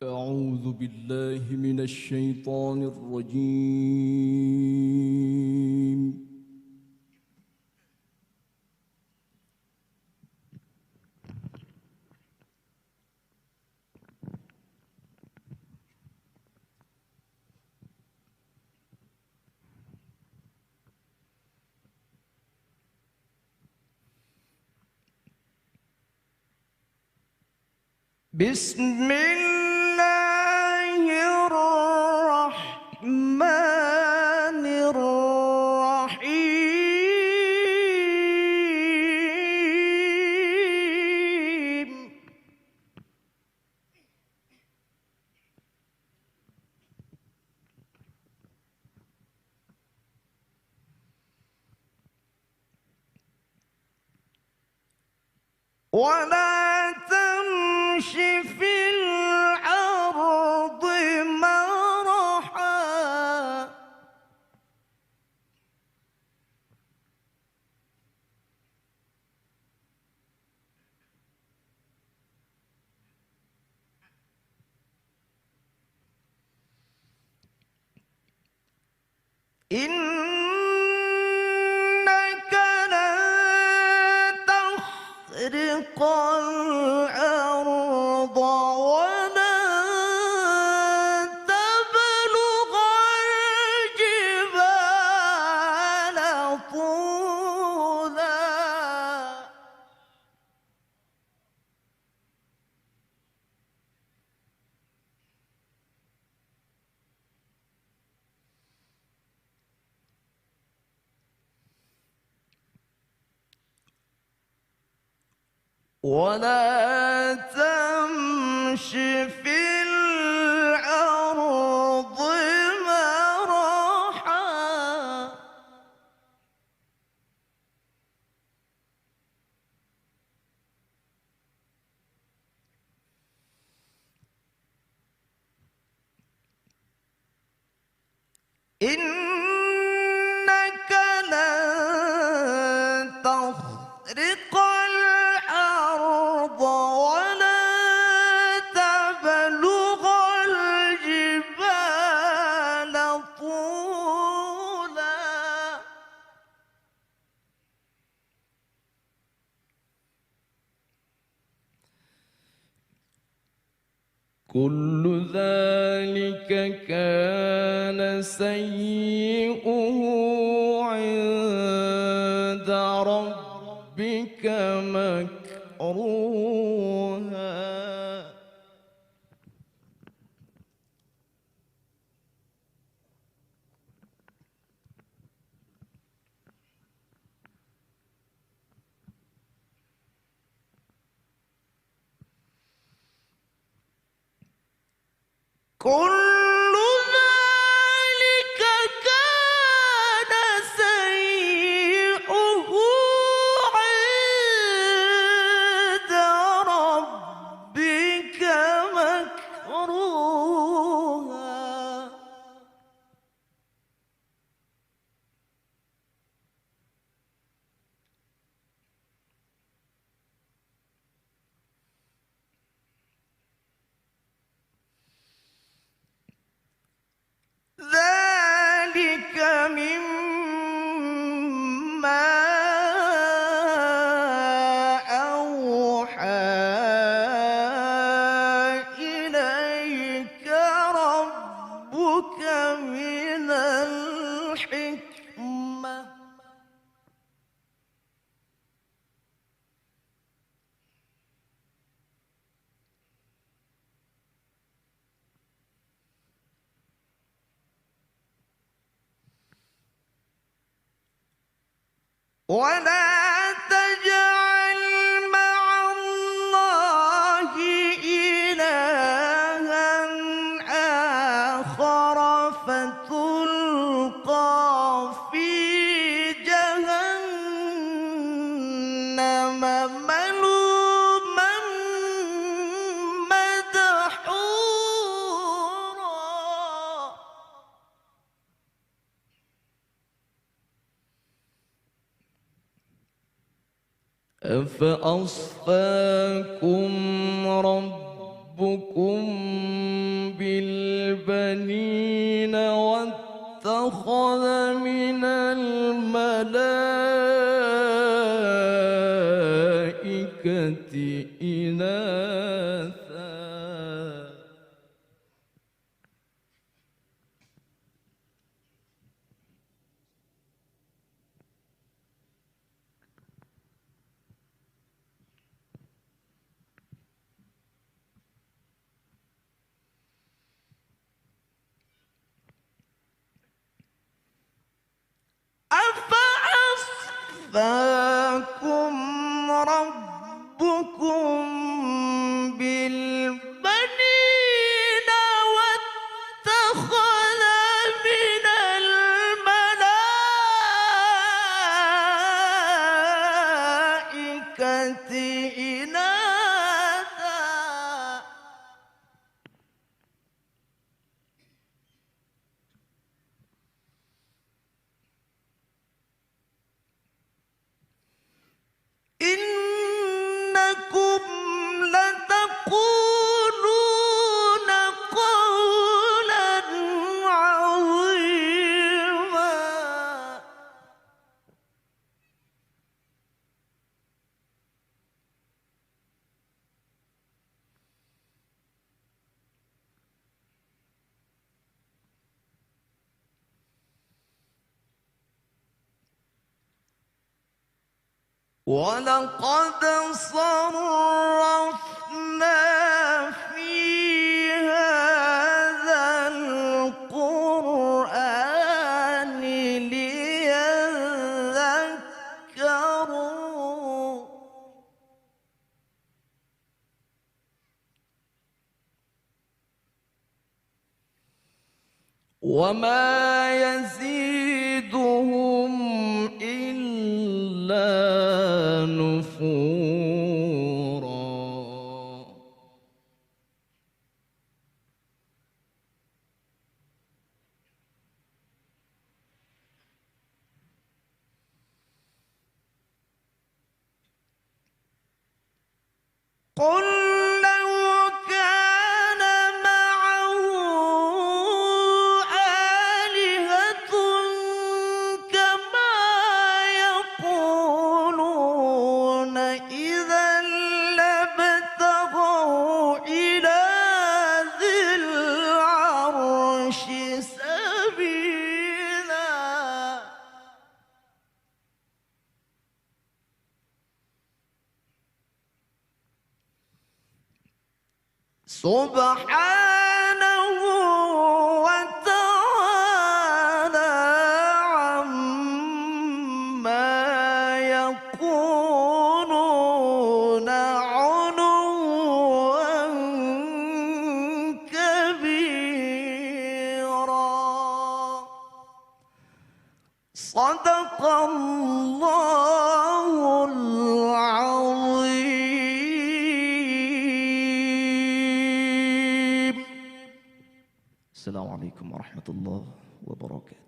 أعوذ بالله من الشيطان الرجيم. بسم الله الرحمن الرحيم. ولا تمش في الأرض مرحا إنك لن تخرق الأرض ولن تبلغ الجبال طولا. ولا تمش في الأرض مرحا إنك لن تخرق الأرض ولا تبلغ الجبال طولا. كل ذلك كان سيئه عند ربك مكروها. كل ذلك كان سيئه عند ربك مكروها. ذلك مما أوحى إليك ربك من الحكمة. ولا تجعل مع الله إلها آخر فتلقى في جهنم ملوما مدحورا. أفأصفاكم ربكم ربكم بالبنين واتخذ من الملائكة إناثا أفأصفاكم ربكم بالبنين واتخذ من الملائكة إناثا إنكم لتقولون قولا عظيما ولقد صرفنا في هذا القرآن ليذكروا وما يزيدهم إلا نفورا قل لو كان معه آلهة كما يقولون إذا لابتغوا إلى ذي العرش سبيلا سبحانه وتعالى عما يقولون علوا كبيرا صدق الله العظيم. السلام عليكم ورحمة الله وبركاته.